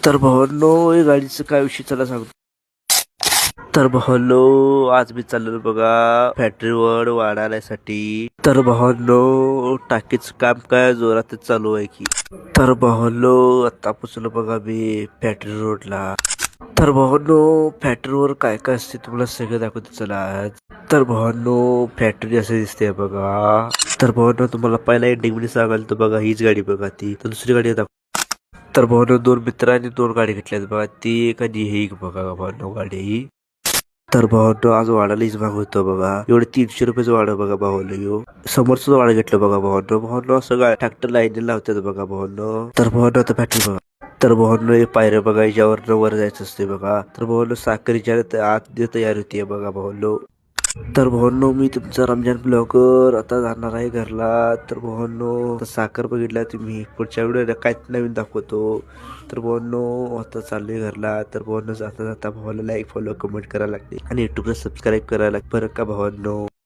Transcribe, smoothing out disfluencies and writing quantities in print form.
तर भावांनो, या गाडीचं काय विषय चला सांगतो. तर भावांनो, आज मी चाललो बघा फॅक्टरीवर वाढायसाठी. तर भावांनो, टाकीचं काम काय जोरातच चालू आहे की. तर भावांनो, आता पोचलो बघा मी फॅक्टरी रोडला. तर भावांनो, फॅक्टरीवर काय काय असते तुम्हाला सगळं दाखवतो चला आज. तर भावांनो, फॅक्टरी असं दिसते बघा. तर भावांनो, तुम्हाला पहिला एंडिंग मध्ये सांगाल तर बघा हीच गाडी बघा, ती तर दुसरी गाडी तर भावांनो, दोन मित्रांनी दोन गाडी घेतल्यात बघा, ती एक आणि ही एक बघा भावांनो गाडी ही. तर भावांनो, आज वाढायलाच भाग होतं बघा, एवढे 300 रुपयाचं वाढ बघा भावांनो. यो समोरच वाढ घेतलं बघा भावांनो. भावांनो, असं ट्रॅक्टर लाईन लावतात बघा भावांनो. तर भावांनो, आता फॅक्टरी बघा. तर भावांनो, हे पायऱ्या बघा, याच्यावर वर जायचं असते बघा. तर भावांनो, साखरेच्या आत तयार होतीये बघा भावांनो. तर भावांनो, मी तुमचा रमजान ब्लॉगर आता जाणार आहे घरला. तर भावांनो, आता साखर बघितला तुम्ही, पुढच्या व्हिडिओला काय नवीन दाखवतो. तर भावांनो, आता चाललोय घरला. तर भावांनो, जाता जाता भावाला लाईक फॉलो कमेंट करायला लागते आणि युट्यूबला सबस्क्राईब करायला बरं का भावांनो.